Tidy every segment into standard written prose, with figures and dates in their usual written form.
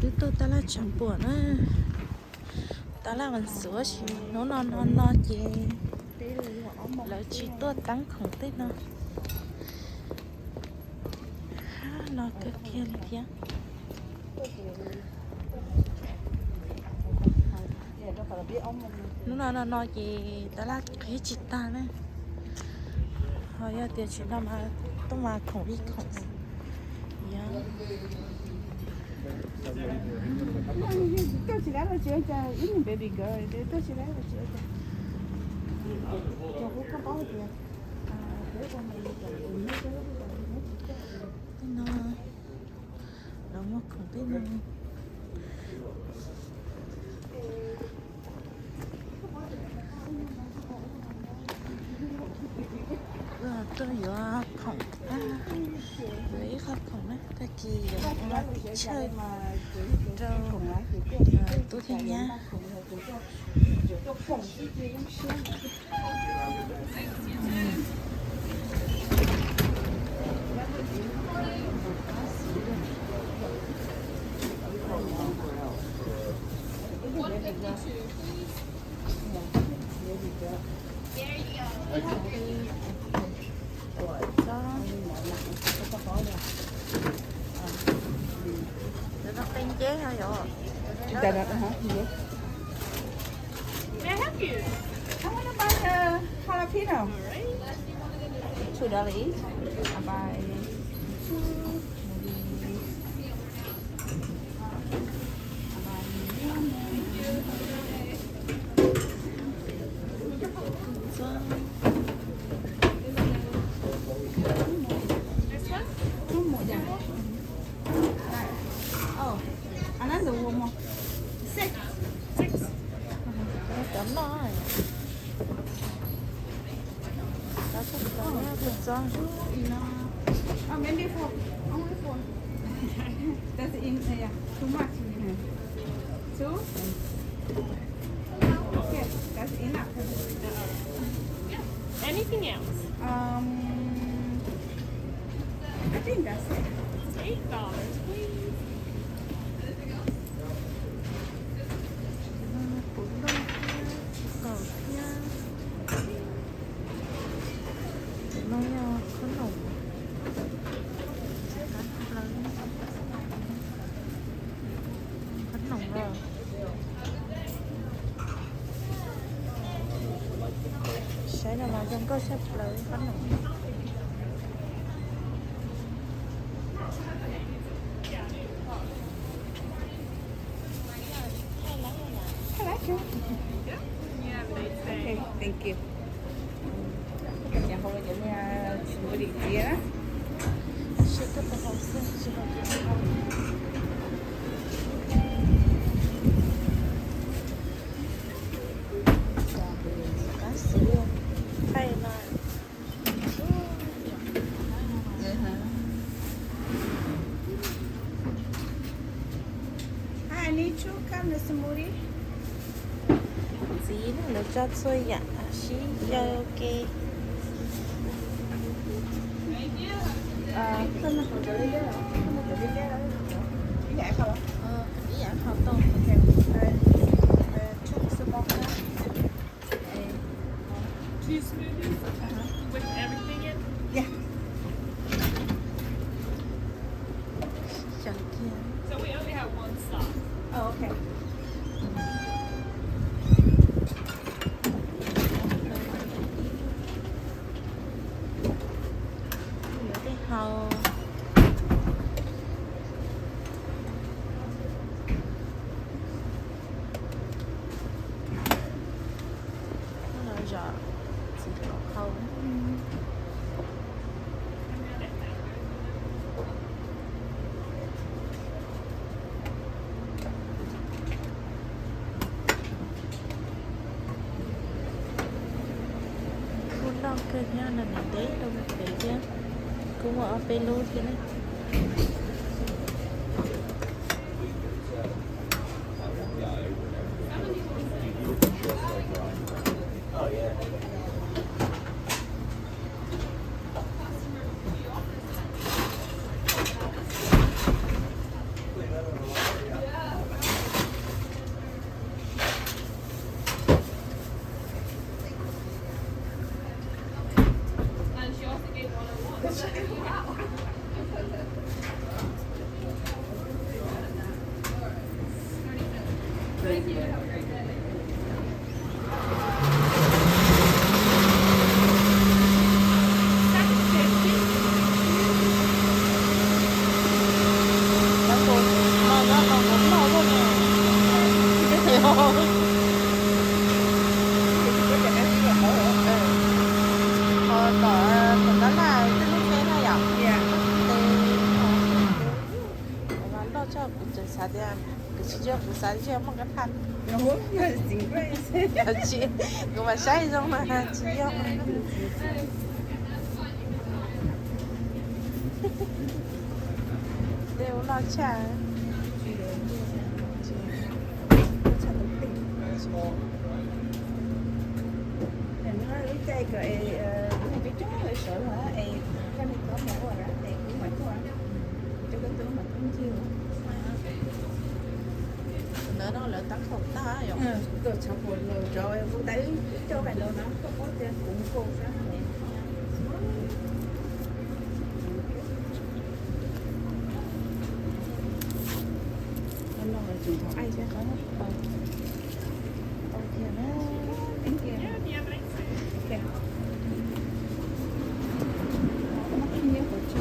đứa tôi ta là chẳng buồn á, ta là mình sửa chỉ nó chị lại chỉ tôi tăng không tết nó nó cái kia đi kia nó chị ta là cái chị ta này hồi giờ tiền chị nào mà tôi mà không đi không Tôi chỉ là chưa cho ít baby girl, tôi chỉ là chưa cho cô có bao tiền. Để con này nó mà không biết nó tôi giờ không với khách không đấy cái gì mà chơi rồi tôi thì nhá nó tên chế thôi rồi. Hả? May I help you? I want to buy a jalapeno. $2 each. I buy two, maybe. Oh, another one more. Six. Cấm rồi. Đó chắc cấm nha, thật ra. Oh, maybe four. Only four. That's in yeah. Too much in here. Two. Okay, that's enough. Yeah. Anything else? I think that's it. It's $8, please. Sẽ là mà trong có sắp lợi bánh nồng. I like it. Okay, thank you. Nhà hồi những chuyện của điện kia đó. Sẽ có một học sinh sẽ học cá sấu hay là Hi, I need you. Come, Mr. Moody. gì nó được cho tôi dạ xí ok Xin lỗi. Dạ không? dạ học tông chút sơ bóng đó Two smoothies with everything in. Yeah. chẳng kia So we only have one stop. Oh, okay. cái hầu nó là giờ chỉ có hầu cuốn đau cơ nha là mình té đâu mình té chứ cũng ở pelu thế này mà nó còn cũng lâu thôi nè. Tỏ là cái lúc bé này à? Dạ. Mà nó cho cũng chỉ sao đi ăn, cái chỉ cho cũng sao đi cho mong cái thằng. Ủa, chính vậy. Chị, cũng mà sai rồi mà chị yêu. Đều lo trả. Nó cái biết chút hơi sợ hả? Cái này có mỏ rồi, cũng phải có. Cho cái tướng mà cũng chiêu. Nữa nó lại tắt không ta rồi. Rồi chọc một rồi rồi, cô tới cho bạn đâu nó có trên cũng cô ra. Nó là dùng thỏ ai chứ có nó. Kìa nó. Tính kia. Yeah, if you have an accent. Kìa. Nó có nhiều của chị.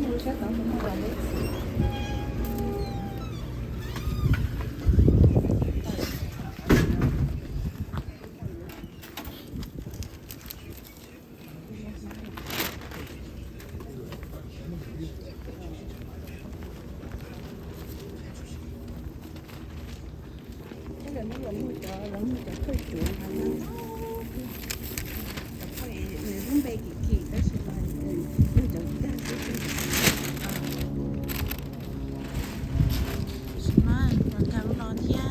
Mua sát tổng không có đồng ý. Cái là nó vẫn chợ khơi chuột mà nó phải muốn bay kỳ tới sự là nó chợ ra Mà thằng nó thia.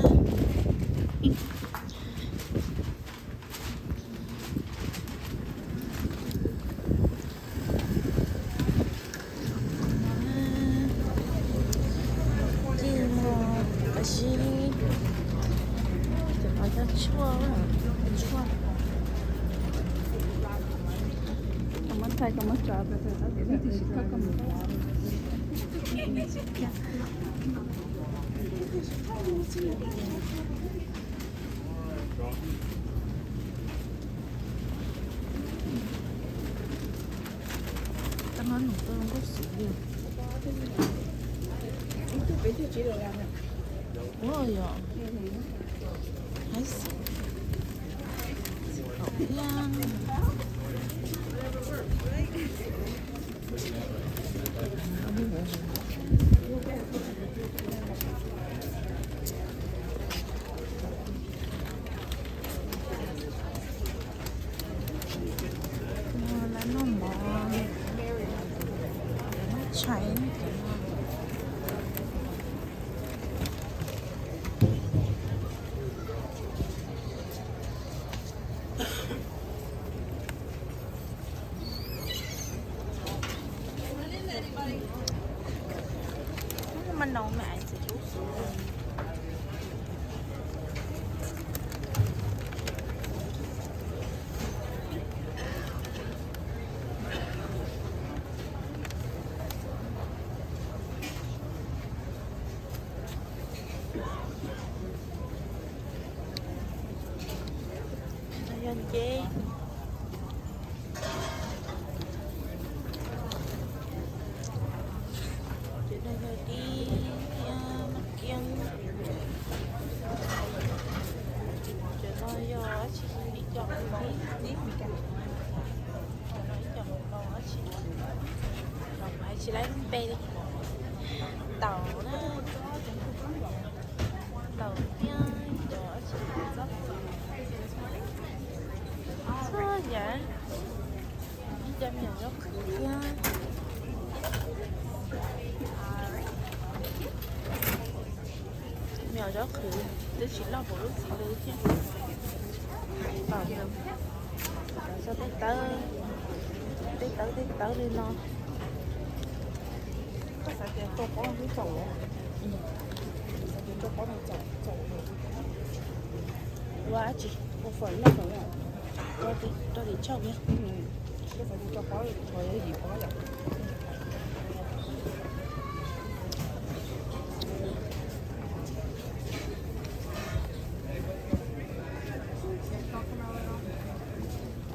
Chị nó cho chua mà chua. Cảm ơn thầy, cảm ơn trò về thầy giáo thì chỉ có cảm ơn. Tao nói một tôi không có sử dụng. Biết thì chỉ được làm này. Ủa rồi hãy xịt khẩu lang. Lá nó mòn, nó cháy. Mình nấu mẹ sẽ chút xuống. Nhân chế chị đây rồi đi mặt kiêng chị nói do chị bị chọn đi bị cắt nói chọn nó chị rồi phải chị lấy bê đi tàu đó tàu kia đó chị rất sao vậy chăm nhà rất kia mèo rất khử tôi chỉ lo bộ lúc gì nữa chứ vào được sao tới đi lo có phải cái tô có cái chậu á. Cái tô có cái chậu quá chị một phần nó phải là tôi đi cho nhé cái phải cho có rồi cái gì có vậy.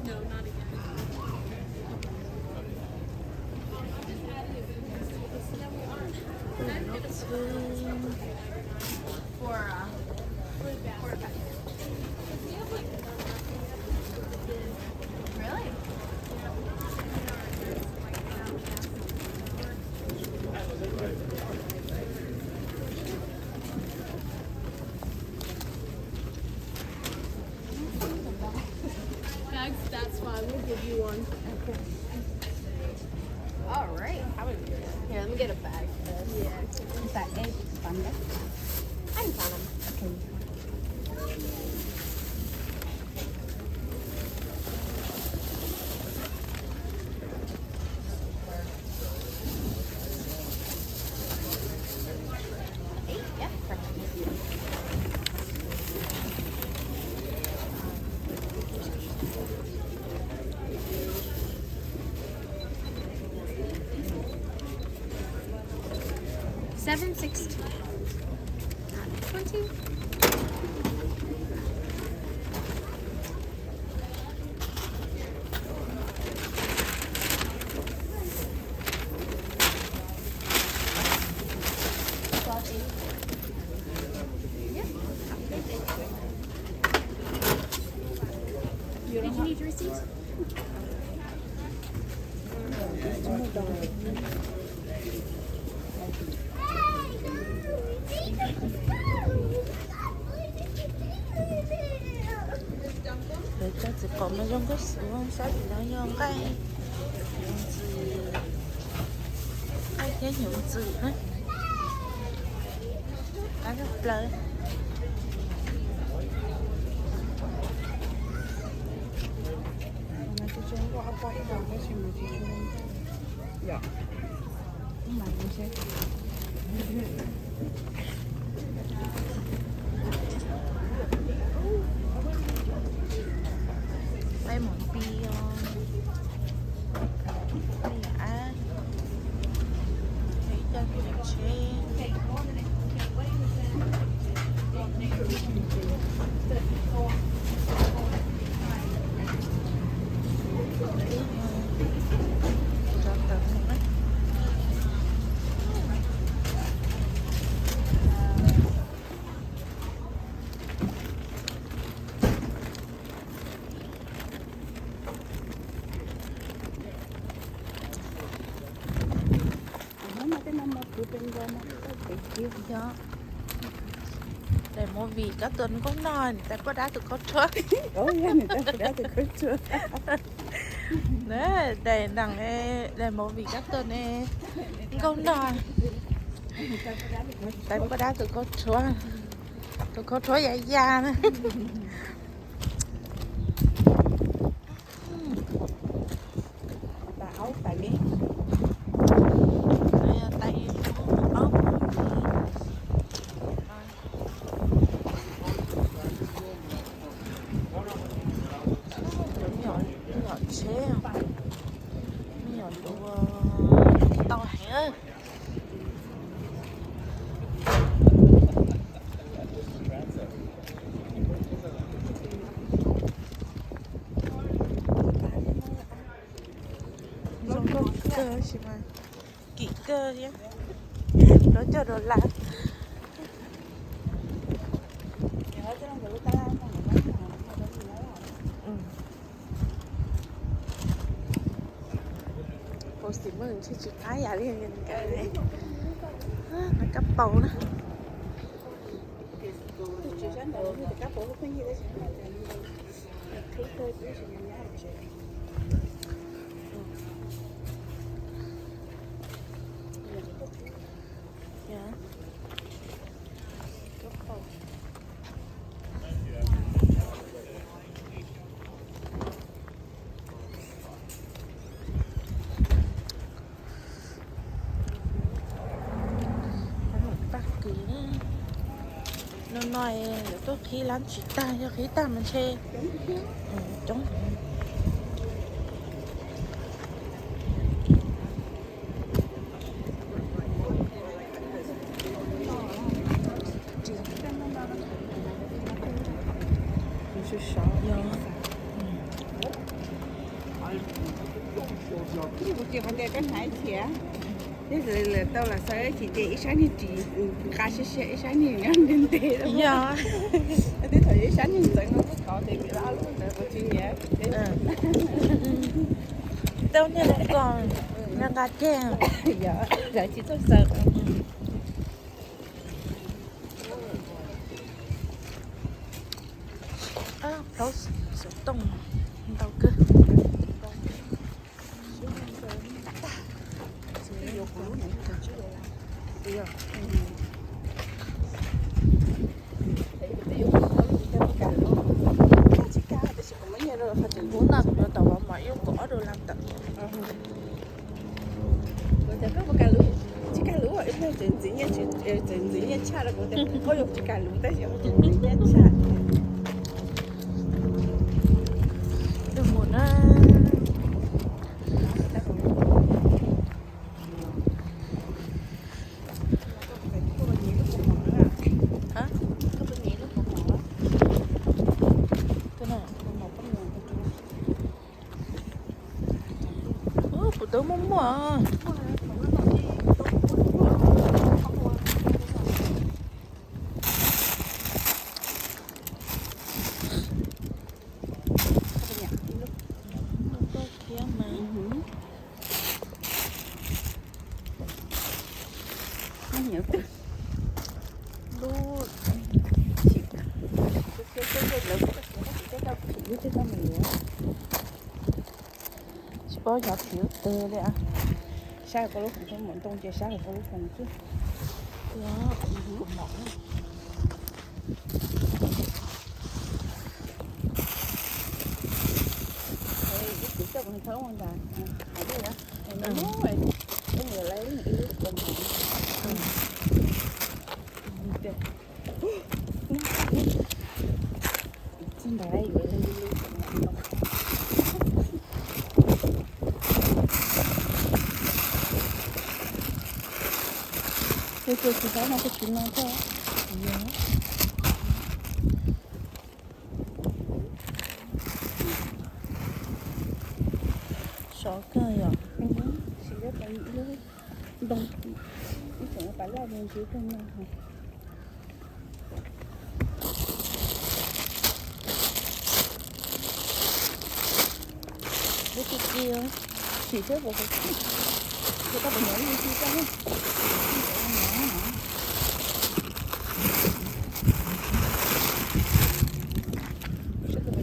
No, not again. Really? Bags, that's fine. We'll give you one. All right. Here, let me get a bag for this. Yeah. Is that egg thunder? I can count them. Okay. Yeah, perfect. $7.16. 20. Did you need your receipt? để cho chị còn mấy trong cái xuống sao thì nó nhon cái nhon từ cái nhon từ đó cái rất lớn Mà chị chơi có áo quay đâu cái gì mà chị chơi. Dạ. Nhưng mà mình sẽ bay một pion à thấy cho cái chơi nó cái năm mà cứ bên đó nó cái kia. đó để mua vì các tuần cũng nonแต่ก็ได้từ con chuột Ủa vậy người ta đã từ khởi chưa? nè để đằng để mua vì các tuần không non tại có đã từ con chuột dài dài nè Tà áo tà ghế. tay ốc nhỏ nhỏ chế nhỏ đồ to hả giống có cơ chứ mà kỹ cơ nhé nó cho đồ lạ Nhớ cho nó người ta làm mà nó gì đó. cô xí mừng chứ chị thái giả liền nhìn cái này nó cắp bầu đó Chị sáng đầu như các bộ cái gì đấy sẽ là thấy tôi cũng sẽ nhớ chị. dạ cắp bầu bác kỳ nó nói là tôi khi lắm chị ta cho khí ta mình chê chống một chiều vấn đề con hải thịa thế rồi là tao là sao chỉ để ít sáng thì chỉ cá sẽ ít sáng thì ăn đến tê đó Dạ. thế thời ít sáng thì tao nó có thể bị lao luôn là có chuyện nhé Đâu như là còn là gà chè. dạ giờ chỉ tôi sợ Đâu sữa tông đâu cơ. Muốn nào cũng tàu vào máy yêu cỏ đồ làm tận. Người ta có một cái lũ chỉ cái lũ ở đây trên dưới nhà trên dưới nhà cha là người ta có dùng chỉ cái lũ tới giờ trên dưới nhà cha Đừng muốn hả? Cái nào? Phụ tử muốn mua à. nhớ từ Luôn. Chỉ có nhỏ thiếu tê đấy à. sao có lúc không thấy muốn tông chơi sao có lúc không chứ Đó, cũng mỏng. chỉ cho con thấu con đàn ở đây đó nó nói cái người lấy cái lúc con xin đây vậy lên đi tôi chỉ thấy nó cái chuyện nó thôi Sợ cơ à. chỉ rất là những đông cái chuyện phải là mình chỉ không nào Cái kia chỉ trước một cái người ta phải nói như thế